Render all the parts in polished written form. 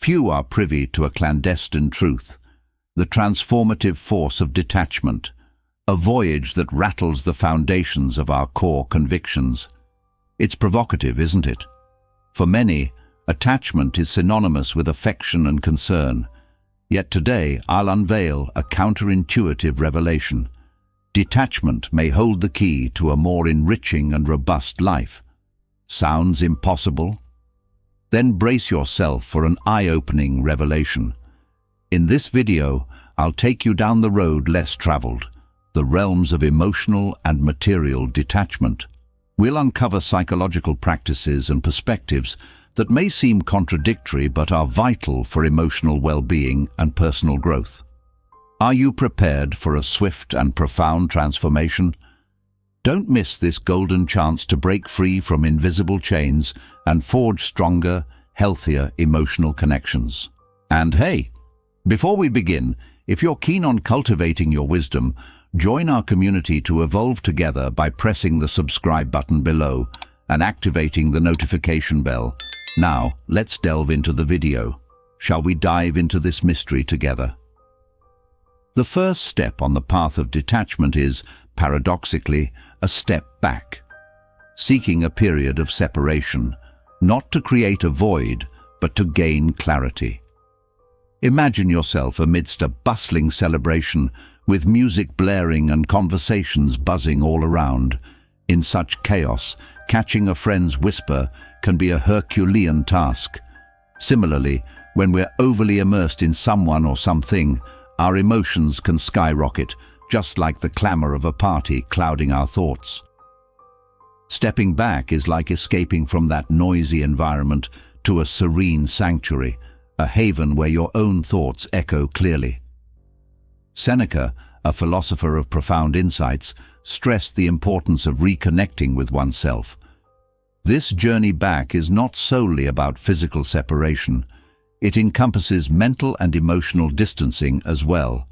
Few are privy to a clandestine truth, the transformative force of detachment, a voyage that rattles the foundations of our core convictions. It's provocative, isn't it? For many, attachment is synonymous with affection and concern. Yet today I'll unveil a counterintuitive revelation. Detachment may hold the key to a more enriching and robust life. Sounds impossible? Then brace yourself for an eye-opening revelation. In this video, I'll take you down the road less traveled, the realms of emotional and material detachment. We'll uncover psychological practices and perspectives that may seem contradictory but are vital for emotional well-being and personal growth. Are you prepared for a swift and profound transformation? Don't miss this golden chance to break free from invisible chains and forge stronger, healthier emotional connections. And hey, before we begin, if you're keen on cultivating your wisdom, join our community to evolve together by pressing the subscribe button below and activating the notification bell. Now, let's delve into the video. Shall we dive into this mystery together? The first step on the path of detachment is, paradoxically, a step back, seeking a period of separation, not to create a void, but to gain clarity. Imagine yourself amidst a bustling celebration, with music blaring and conversations buzzing all around. In such chaos, catching a friend's whisper can be a Herculean task. Similarly, when we're overly immersed in someone or something, our emotions can skyrocket, just like the clamor of a party clouding our thoughts. Stepping back is like escaping from that noisy environment to a serene sanctuary, a haven where your own thoughts echo clearly. Seneca, a philosopher of profound insights, stressed the importance of reconnecting with oneself. This journey back is not solely about physical separation. It encompasses mental and emotional distancing as well.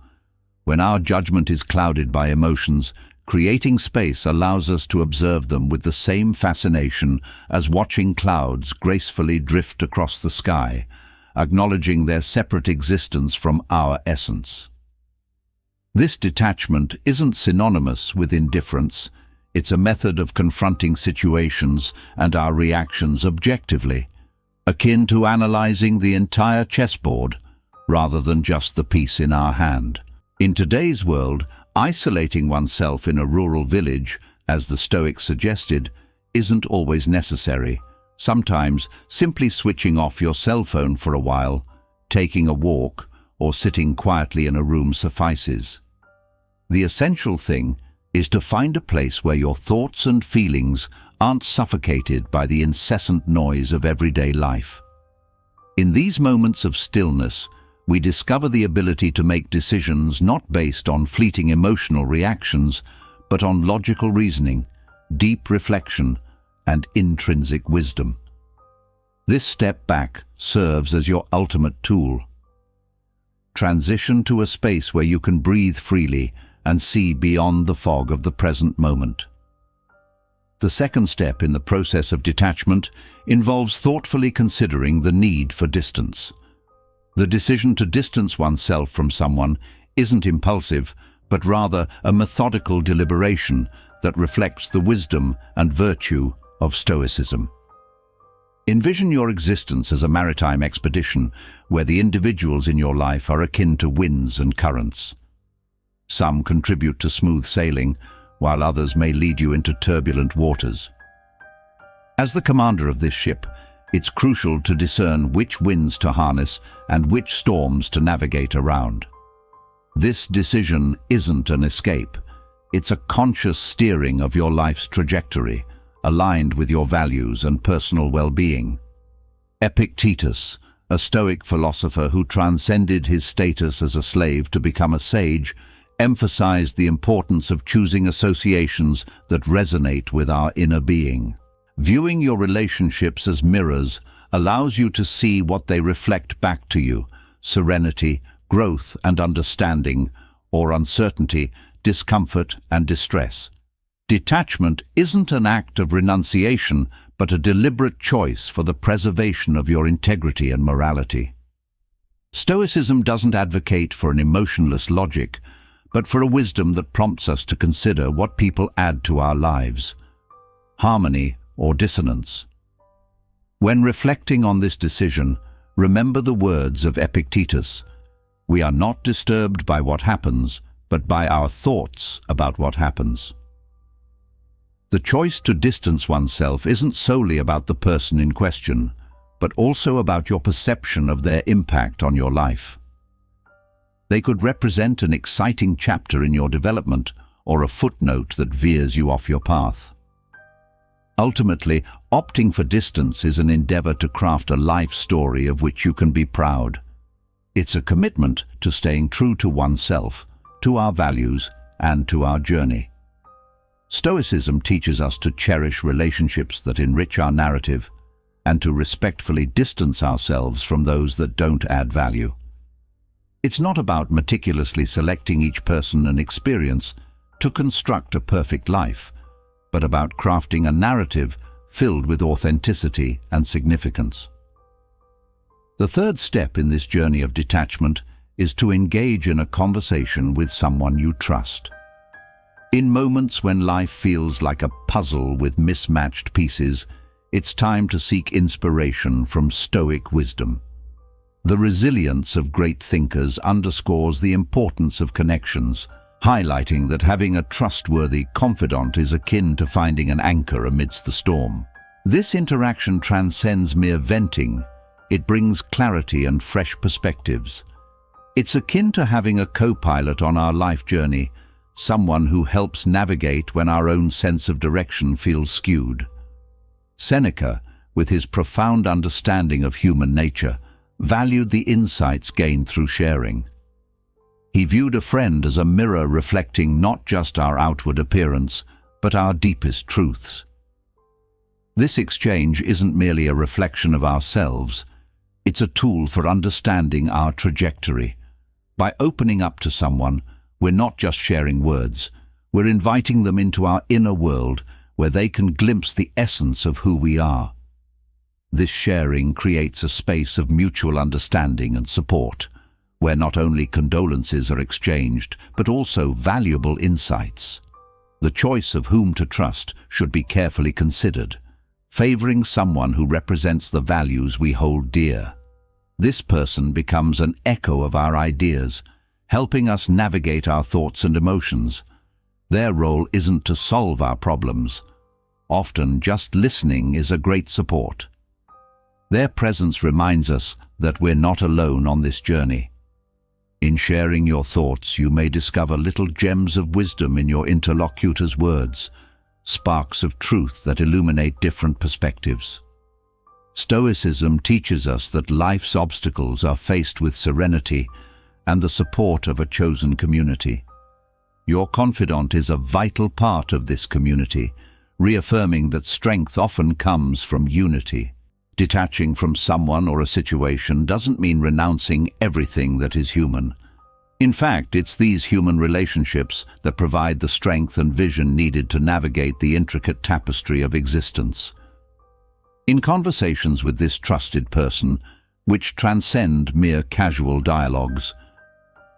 When our judgment is clouded by emotions, creating space allows us to observe them with the same fascination as watching clouds gracefully drift across the sky, acknowledging their separate existence from our essence. This detachment isn't synonymous with indifference. It's a method of confronting situations and our reactions objectively, akin to analyzing the entire chessboard rather than just the piece in our hand. In today's world, isolating oneself in a rural village, as the Stoics suggested, isn't always necessary. Sometimes simply switching off your cell phone for a while, taking a walk, or sitting quietly in a room suffices. The essential thing is to find a place where your thoughts and feelings aren't suffocated by the incessant noise of everyday life. In these moments of stillness, we discover the ability to make decisions not based on fleeting emotional reactions, but on logical reasoning, deep reflection, and intrinsic wisdom. This step back serves as your ultimate tool. Transition to a space where you can breathe freely and see beyond the fog of the present moment. The second step in the process of detachment involves thoughtfully considering the need for distance. The decision to distance oneself from someone isn't impulsive, but rather a methodical deliberation that reflects the wisdom and virtue of Stoicism. Envision your existence as a maritime expedition where the individuals in your life are akin to winds and currents. Some contribute to smooth sailing, while others may lead you into turbulent waters. As the commander of this ship, it's crucial to discern which winds to harness and which storms to navigate around. This decision isn't an escape. It's a conscious steering of your life's trajectory, aligned with your values and personal well-being. Epictetus, a Stoic philosopher who transcended his status as a slave to become a sage, emphasized the importance of choosing associations that resonate with our inner being. Viewing your relationships as mirrors allows you to see what they reflect back to you: serenity, growth and understanding, or uncertainty, discomfort and distress. Detachment isn't an act of renunciation, but a deliberate choice for the preservation of your integrity and morality. Stoicism doesn't advocate for an emotionless logic, but for a wisdom that prompts us to consider what people add to our lives, harmony or dissonance. When reflecting on this decision, remember the words of Epictetus: "We are not disturbed by what happens, but by our thoughts about what happens." The choice to distance oneself isn't solely about the person in question, but also about your perception of their impact on your life. They could represent an exciting chapter in your development or a footnote that veers you off your path. Ultimately, opting for distance is an endeavor to craft a life story of which you can be proud. It's a commitment to staying true to oneself, to our values, and to our journey. Stoicism teaches us to cherish relationships that enrich our narrative and to respectfully distance ourselves from those that don't add value. It's not about meticulously selecting each person and experience to construct a perfect life, but about crafting a narrative filled with authenticity and significance. The third step in this journey of detachment is to engage in a conversation with someone you trust. In moments when life feels like a puzzle with mismatched pieces, it's time to seek inspiration from Stoic wisdom. The resilience of great thinkers underscores the importance of connections, highlighting that having a trustworthy confidant is akin to finding an anchor amidst the storm. This interaction transcends mere venting. It brings clarity and fresh perspectives. It's akin to having a co-pilot on our life journey, someone who helps navigate when our own sense of direction feels skewed. Seneca, with his profound understanding of human nature, valued the insights gained through sharing. He viewed a friend as a mirror reflecting not just our outward appearance, but our deepest truths. This exchange isn't merely a reflection of ourselves, it's a tool for understanding our trajectory. By opening up to someone, we're not just sharing words, we're inviting them into our inner world where they can glimpse the essence of who we are. This sharing creates a space of mutual understanding and support, where not only condolences are exchanged, but also valuable insights. The choice of whom to trust should be carefully considered, favoring someone who represents the values we hold dear. This person becomes an echo of our ideas, helping us navigate our thoughts and emotions. Their role isn't to solve our problems. Often just listening is a great support. Their presence reminds us that we're not alone on this journey. In sharing your thoughts, you may discover little gems of wisdom in your interlocutor's words, sparks of truth that illuminate different perspectives. Stoicism teaches us that life's obstacles are faced with serenity and the support of a chosen community. Your confidant is a vital part of this community, reaffirming that strength often comes from unity. Detaching from someone or a situation doesn't mean renouncing everything that is human. In fact, it's these human relationships that provide the strength and vision needed to navigate the intricate tapestry of existence. In conversations with this trusted person, which transcend mere casual dialogues,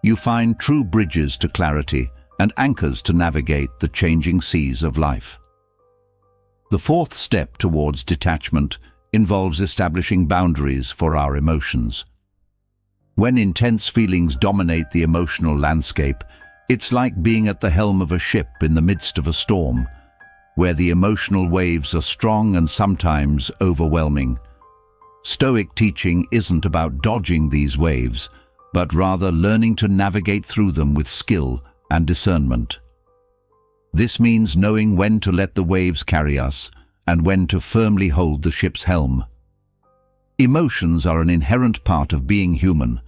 you find true bridges to clarity and anchors to navigate the changing seas of life. The fourth step towards detachment involves establishing boundaries for our emotions. When intense feelings dominate the emotional landscape, it's like being at the helm of a ship in the midst of a storm, where the emotional waves are strong and sometimes overwhelming. Stoic teaching isn't about dodging these waves, but rather learning to navigate through them with skill and discernment. This means knowing when to let the waves carry us and when to firmly hold the ship's helm. Emotions are an inherent part of being human,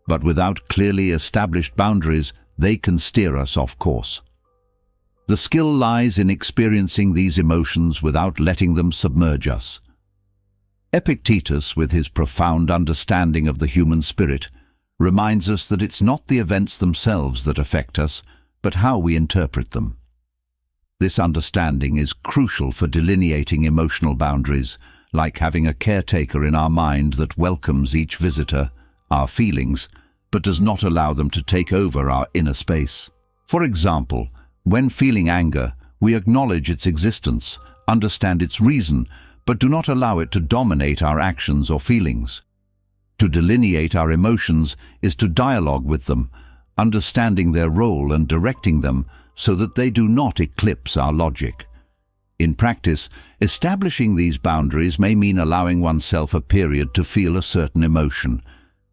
but without clearly established boundaries, they can steer us off course. The skill lies in experiencing these emotions without letting them submerge us. Epictetus, with his profound understanding of the human spirit, reminds us that it's not the events themselves that affect us, but how we interpret them. This understanding is crucial for delineating emotional boundaries, like having a caretaker in our mind that welcomes each visitor, our feelings, but does not allow them to take over our inner space. For example, when feeling anger, we acknowledge its existence, understand its reason, but do not allow it to dominate our actions or feelings. To delineate our emotions is to dialogue with them, understanding their role and directing them so that they do not eclipse our logic. In practice, establishing these boundaries may mean allowing oneself a period to feel a certain emotion.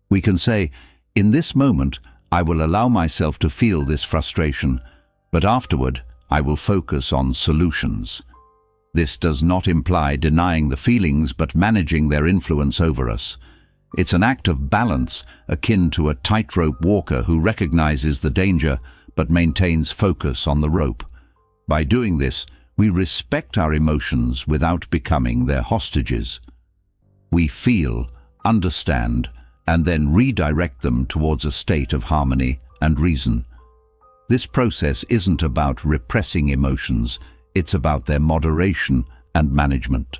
We can say, "In this moment, I will allow myself to feel this frustration, but afterward, I will focus on solutions." This does not imply denying the feelings but managing their influence over us. It's an act of balance, akin to a tightrope walker who recognizes the danger but maintains focus on the rope. By doing this, we respect our emotions without becoming their hostages. We feel, understand, and then redirect them towards a state of harmony and reason. This process isn't about repressing emotions, it's about their moderation and management.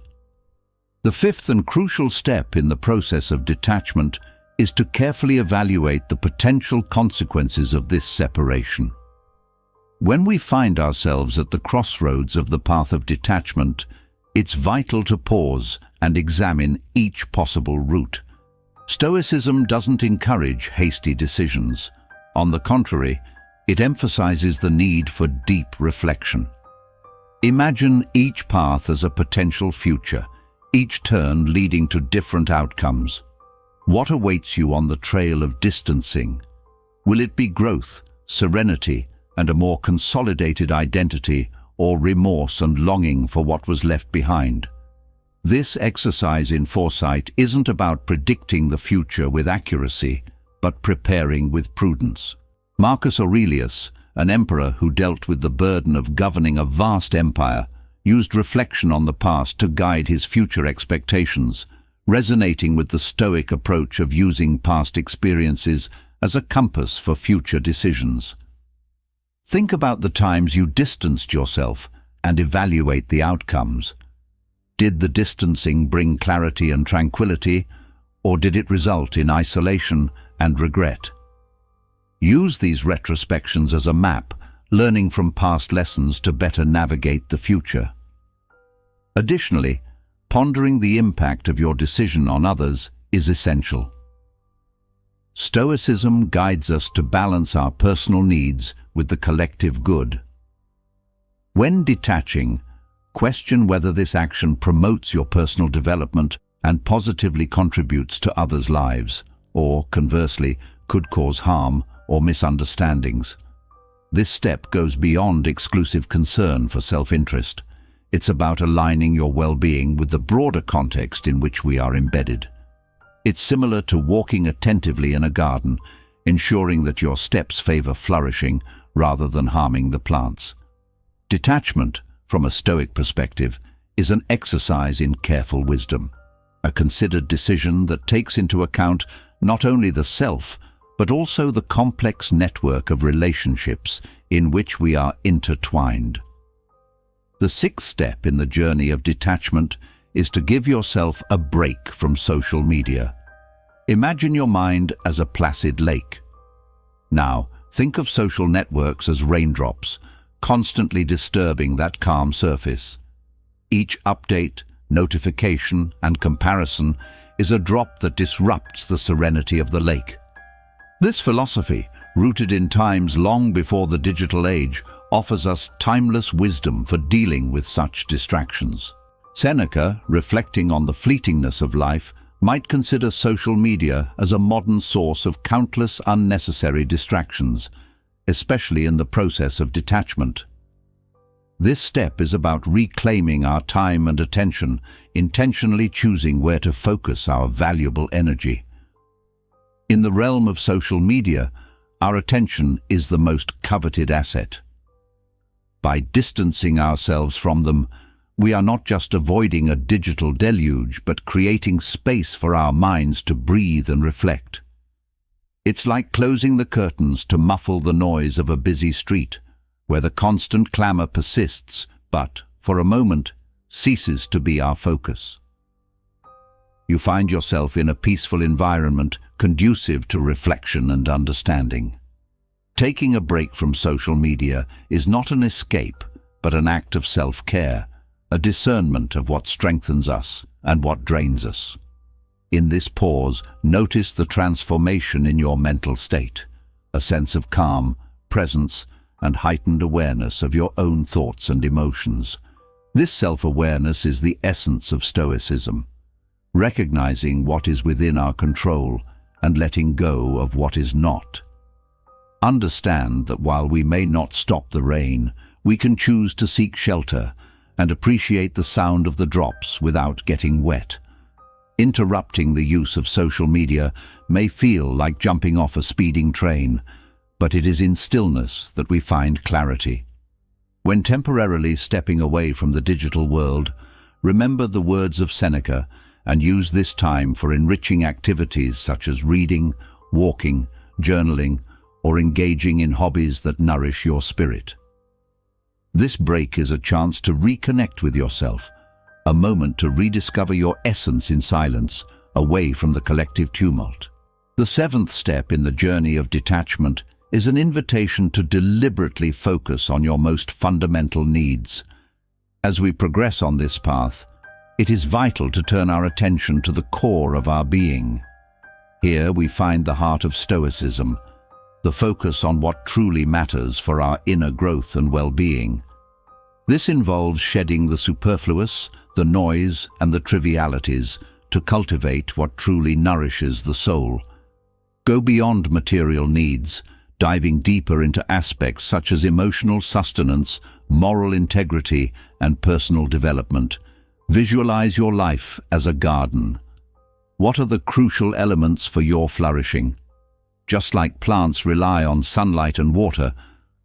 The fifth and crucial step in the process of detachment is to carefully evaluate the potential consequences of this separation. When we find ourselves at the crossroads of the path of detachment, it's vital to pause and examine each possible route. Stoicism doesn't encourage hasty decisions. On the contrary, it emphasizes the need for deep reflection. Imagine each path as a potential future, each turn leading to different outcomes. What awaits you on the trail of distancing? Will it be growth, serenity, and a more consolidated identity, or remorse and longing for what was left behind? This exercise in foresight isn't about predicting the future with accuracy, but preparing with prudence. Marcus Aurelius, an emperor who dealt with the burden of governing a vast empire, used reflection on the past to guide his future expectations, resonating with the Stoic approach of using past experiences as a compass for future decisions. Think about the times you distanced yourself and evaluate the outcomes. Did the distancing bring clarity and tranquility, or did it result in isolation and regret? Use these retrospections as a map, learning from past lessons to better navigate the future. Additionally, pondering the impact of your decision on others is essential. Stoicism guides us to balance our personal needs with the collective good. When detaching, question whether this action promotes your personal development and positively contributes to others' lives, or, conversely, could cause harm or misunderstandings. This step goes beyond exclusive concern for self-interest. It's about aligning your well-being with the broader context in which we are embedded. It's similar to walking attentively in a garden, ensuring that your steps favor flourishing rather than harming the plants. Detachment, from a Stoic perspective, is an exercise in careful wisdom, a considered decision that takes into account not only the self, but also the complex network of relationships in which we are intertwined. The sixth step in the journey of detachment is to give yourself a break from social media. Imagine your mind as a placid lake. Now, think of social networks as raindrops, constantly disturbing that calm surface. Each update, notification, and comparison is a drop that disrupts the serenity of the lake. This philosophy, rooted in times long before the digital age, offers us timeless wisdom for dealing with such distractions. Seneca, reflecting on the fleetingness of life, might consider social media as a modern source of countless unnecessary distractions, especially in the process of detachment. This step is about reclaiming our time and attention, intentionally choosing where to focus our valuable energy. In the realm of social media, our attention is the most coveted asset. By distancing ourselves from them, we are not just avoiding a digital deluge, but creating space for our minds to breathe and reflect. It's like closing the curtains to muffle the noise of a busy street, where the constant clamor persists, but, for a moment, ceases to be our focus. You find yourself in a peaceful environment, conducive to reflection and understanding. Taking a break from social media is not an escape, but an act of self-care, a discernment of what strengthens us and what drains us. In this pause, notice the transformation in your mental state, a sense of calm, presence, and heightened awareness of your own thoughts and emotions. This self-awareness is the essence of Stoicism, recognizing what is within our control and letting go of what is not. Understand that while we may not stop the rain, we can choose to seek shelter and appreciate the sound of the drops without getting wet. Interrupting the use of social media may feel like jumping off a speeding train, but it is in stillness that we find clarity. When temporarily stepping away from the digital world, remember the words of Seneca and use this time for enriching activities such as reading, walking, journaling, or engaging in hobbies that nourish your spirit. This break is a chance to reconnect with yourself, a moment to rediscover your essence in silence, away from the collective tumult. The seventh step in the journey of detachment is an invitation to deliberately focus on your most fundamental needs. As we progress on this path, it is vital to turn our attention to the core of our being. Here we find the heart of Stoicism, the focus on what truly matters for our inner growth and well-being. This involves shedding the superfluous, the noise, and the trivialities to cultivate what truly nourishes the soul. Go beyond material needs, diving deeper into aspects such as emotional sustenance, moral integrity, and personal development. Visualize your life as a garden. What are the crucial elements for your flourishing? Just like plants rely on sunlight and water,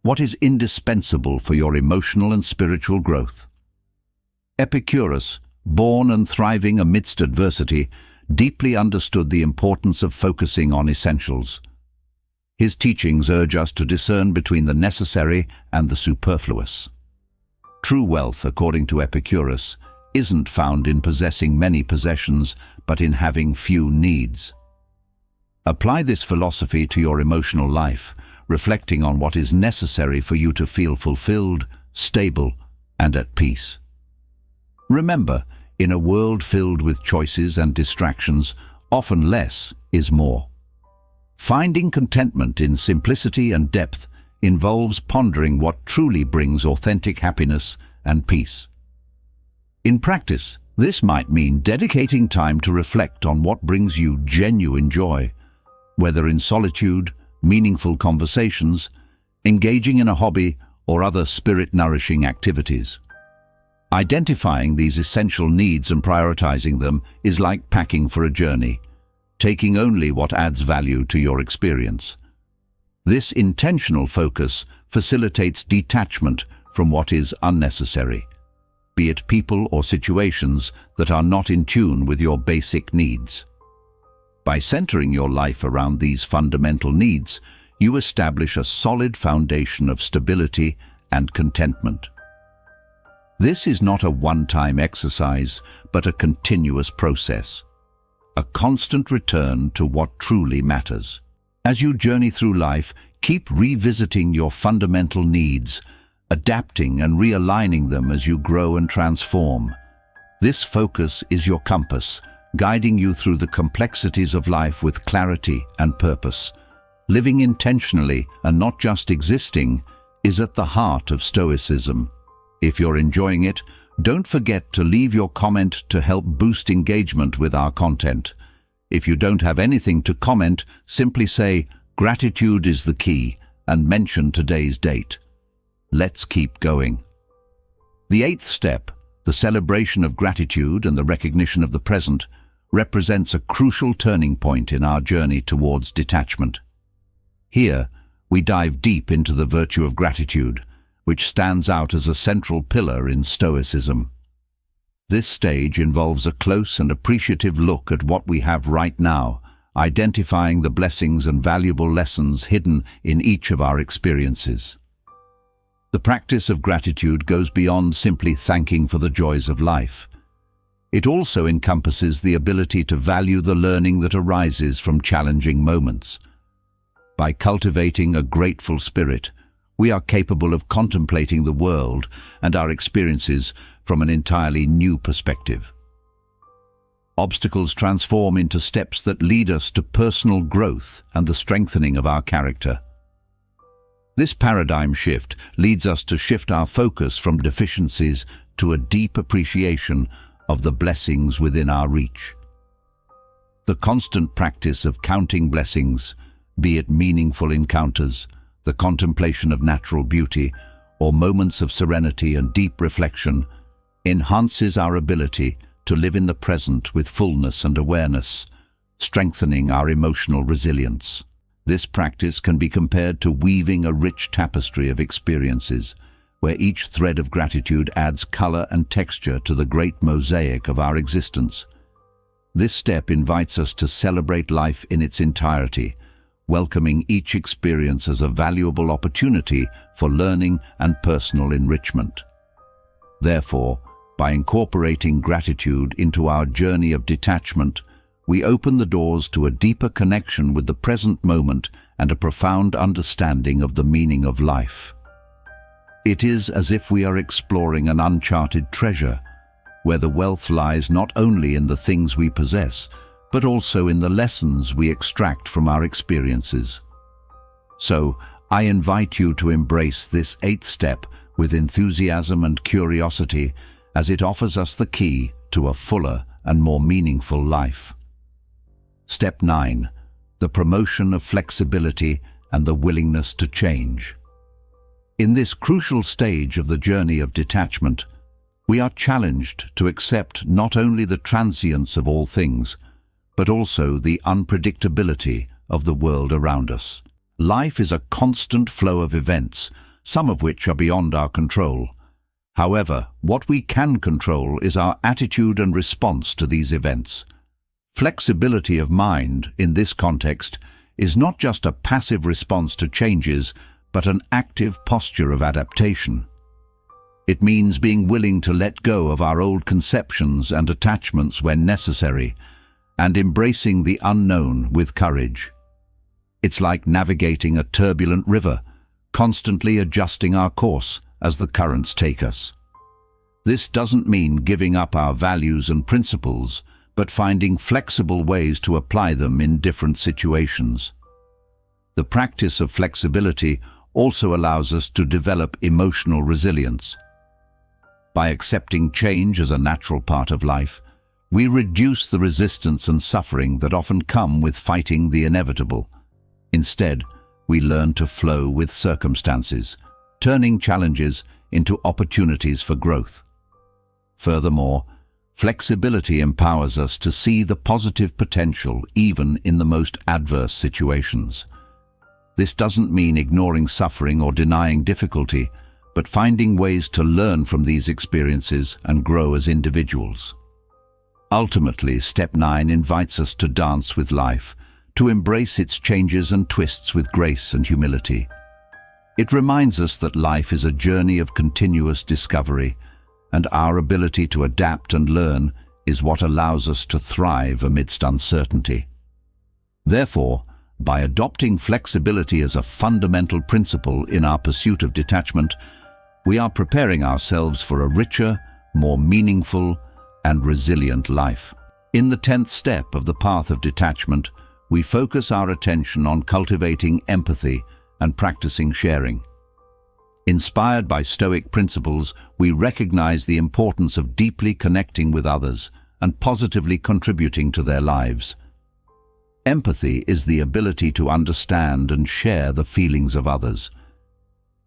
what is indispensable for your emotional and spiritual growth? Epicurus, born and thriving amidst adversity, deeply understood the importance of focusing on essentials. His teachings urge us to discern between the necessary and the superfluous. True wealth, according to Epicurus, isn't found in possessing many possessions, but in having few needs. Apply this philosophy to your emotional life, reflecting on what is necessary for you to feel fulfilled, stable, and at peace. Remember, in a world filled with choices and distractions, often less is more. Finding contentment in simplicity and depth involves pondering what truly brings authentic happiness and peace. In practice, this might mean dedicating time to reflect on what brings you genuine joy, whether in solitude, meaningful conversations, engaging in a hobby, or other spirit-nourishing activities. Identifying these essential needs and prioritizing them is like packing for a journey, taking only what adds value to your experience. This intentional focus facilitates detachment from what is unnecessary, be it people or situations that are not in tune with your basic needs. By centering your life around these fundamental needs, you establish a solid foundation of stability and contentment. This is not a one-time exercise, but a continuous process, a constant return to what truly matters. As you journey through life, keep revisiting your fundamental needs, adapting and realigning them as you grow and transform. This focus is your compass, guiding you through the complexities of life with clarity and purpose. Living intentionally and not just existing is at the heart of Stoicism. If you're enjoying it, don't forget to leave your comment to help boost engagement with our content. If you don't have anything to comment, simply say, "Gratitude is the key," and mention today's date. Let's keep going. The eighth step, the celebration of gratitude and the recognition of the present, represents a crucial turning point in our journey towards detachment. Here, we dive deep into the virtue of gratitude, which stands out as a central pillar in Stoicism. This stage involves a close and appreciative look at what we have right now, identifying the blessings and valuable lessons hidden in each of our experiences. The practice of gratitude goes beyond simply thanking for the joys of life. It also encompasses the ability to value the learning that arises from challenging moments. By cultivating a grateful spirit, we are capable of contemplating the world and our experiences from an entirely new perspective. Obstacles transform into steps that lead us to personal growth and the strengthening of our character. This paradigm shift leads us to shift our focus from deficiencies to a deep appreciation of the blessings within our reach. The constant practice of counting blessings, be it meaningful encounters, the contemplation of natural beauty, or moments of serenity and deep reflection, enhances our ability to live in the present with fullness and awareness, strengthening our emotional resilience. This practice can be compared to weaving a rich tapestry of experiences, where each thread of gratitude adds color and texture to the great mosaic of our existence. This step invites us to celebrate life in its entirety, welcoming each experience as a valuable opportunity for learning and personal enrichment. Therefore, by incorporating gratitude into our journey of detachment, we open the doors to a deeper connection with the present moment and a profound understanding of the meaning of life. It is as if we are exploring an uncharted treasure, where the wealth lies not only in the things we possess, but also in the lessons we extract from our experiences. So, I invite you to embrace this 8th step with enthusiasm and curiosity, as it offers us the key to a fuller and more meaningful life. Step 9. The promotion of flexibility and the willingness to change. In this crucial stage of the journey of detachment, we are challenged to accept not only the transience of all things, but also the unpredictability of the world around us. Life is a constant flow of events, some of which are beyond our control. However, what we can control is our attitude and response to these events. Flexibility of mind, in this context, is not just a passive response to changes, but an active posture of adaptation. It means being willing to let go of our old conceptions and attachments when necessary, and embracing the unknown with courage. It's like navigating a turbulent river, constantly adjusting our course as the currents take us. This doesn't mean giving up our values and principles, but finding flexible ways to apply them in different situations. The practice of flexibility also allows us to develop emotional resilience. By accepting change as a natural part of life, we reduce the resistance and suffering that often come with fighting the inevitable. Instead, we learn to flow with circumstances, turning challenges into opportunities for growth. Furthermore, flexibility empowers us to see the positive potential even in the most adverse situations. This doesn't mean ignoring suffering or denying difficulty, but finding ways to learn from these experiences and grow as individuals. Ultimately, Step 9 invites us to dance with life, to embrace its changes and twists with grace and humility. It reminds us that life is a journey of continuous discovery, and our ability to adapt and learn is what allows us to thrive amidst uncertainty. Therefore, by adopting flexibility as a fundamental principle in our pursuit of detachment, we are preparing ourselves for a richer, more meaningful, and resilient life. In the 10th step of the path of detachment, we focus our attention on cultivating empathy and practicing sharing. Inspired by Stoic principles, we recognize the importance of deeply connecting with others and positively contributing to their lives. Empathy is the ability to understand and share the feelings of others.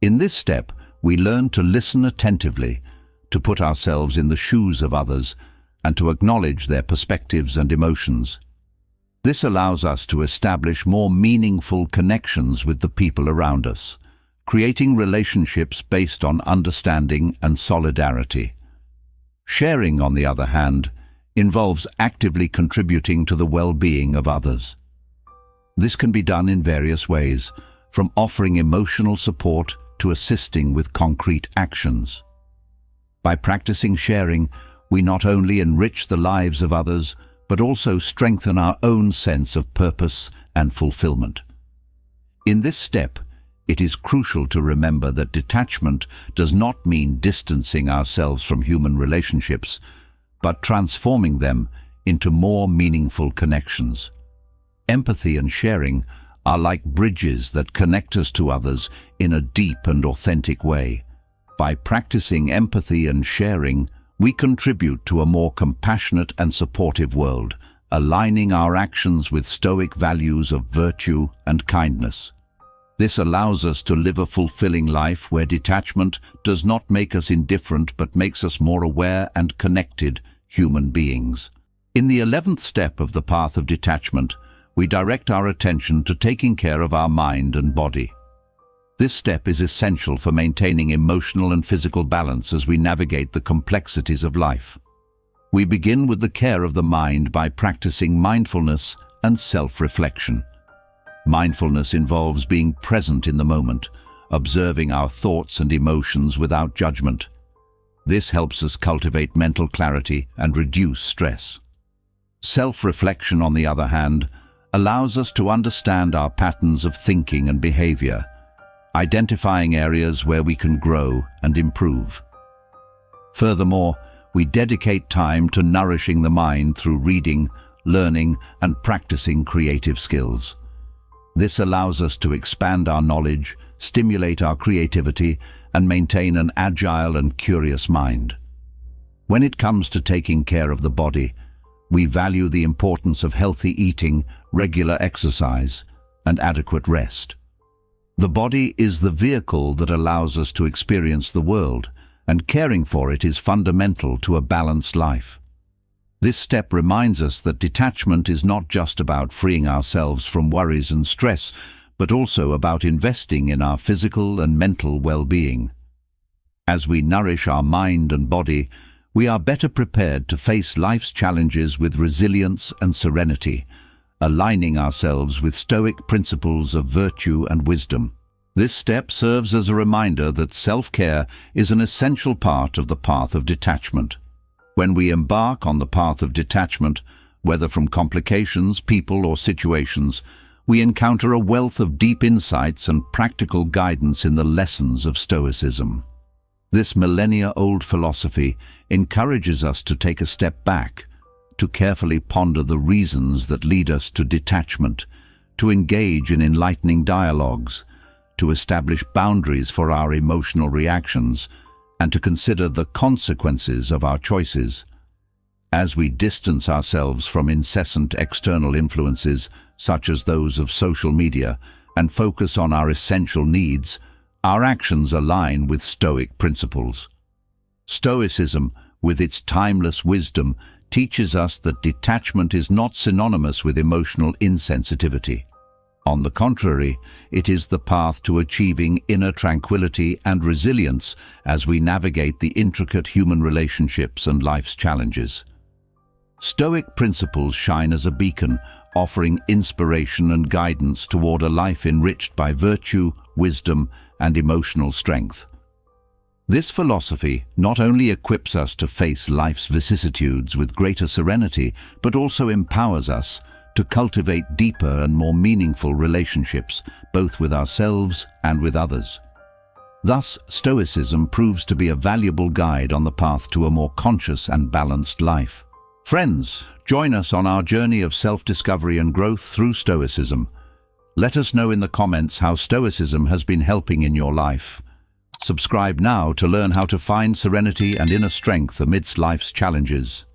In this step, we learn to listen attentively, to put ourselves in the shoes of others, and to acknowledge their perspectives and emotions. This allows us to establish more meaningful connections with the people around us, creating relationships based on understanding and solidarity. Sharing, on the other hand, involves actively contributing to the well-being of others. This can be done in various ways, from offering emotional support to assisting with concrete actions. By practicing sharing, we not only enrich the lives of others, but also strengthen our own sense of purpose and fulfillment. In this step, it is crucial to remember that detachment does not mean distancing ourselves from human relationships, but transforming them into more meaningful connections. Empathy and sharing are like bridges that connect us to others in a deep and authentic way. By practicing empathy and sharing, we contribute to a more compassionate and supportive world, aligning our actions with Stoic values of virtue and kindness. This allows us to live a fulfilling life where detachment does not make us indifferent but makes us more aware and connected human beings. In the 11th step of the path of detachment, we direct our attention to taking care of our mind and body. This step is essential for maintaining emotional and physical balance as we navigate the complexities of life. We begin with the care of the mind by practicing mindfulness and self-reflection. Mindfulness involves being present in the moment, observing our thoughts and emotions without judgment. This helps us cultivate mental clarity and reduce stress. Self-reflection, on the other hand, allows us to understand our patterns of thinking and behavior, identifying areas where we can grow and improve. Furthermore, we dedicate time to nourishing the mind through reading, learning, and practicing creative skills. This allows us to expand our knowledge, stimulate our creativity, and maintain an agile and curious mind. When it comes to taking care of the body, we value the importance of healthy eating, regular exercise, and adequate rest. The body is the vehicle that allows us to experience the world, and caring for it is fundamental to a balanced life. This step reminds us that detachment is not just about freeing ourselves from worries and stress, but also about investing in our physical and mental well-being. As we nourish our mind and body, we are better prepared to face life's challenges with resilience and serenity, aligning ourselves with Stoic principles of virtue and wisdom. This step serves as a reminder that self-care is an essential part of the path of detachment. When we embark on the path of detachment, whether from complications, people, or situations, we encounter a wealth of deep insights and practical guidance in the lessons of Stoicism. This millennia-old philosophy encourages us to take a step back, to carefully ponder the reasons that lead us to detachment, to engage in enlightening dialogues, to establish boundaries for our emotional reactions, and to consider the consequences of our choices. As we distance ourselves from incessant external influences, such as those of social media, and focus on our essential needs, our actions align with Stoic principles. Stoicism, with its timeless wisdom, teaches us that detachment is not synonymous with emotional insensitivity. On the contrary, it is the path to achieving inner tranquility and resilience as we navigate the intricate human relationships and life's challenges. Stoic principles shine as a beacon, offering inspiration and guidance toward a life enriched by virtue, wisdom, and emotional strength. This philosophy not only equips us to face life's vicissitudes with greater serenity, but also empowers us to cultivate deeper and more meaningful relationships, both with ourselves and with others. Thus, Stoicism proves to be a valuable guide on the path to a more conscious and balanced life. Friends, join us on our journey of self-discovery and growth through Stoicism. Let us know in the comments how Stoicism has been helping in your life. Subscribe now to learn how to find serenity and inner strength amidst life's challenges.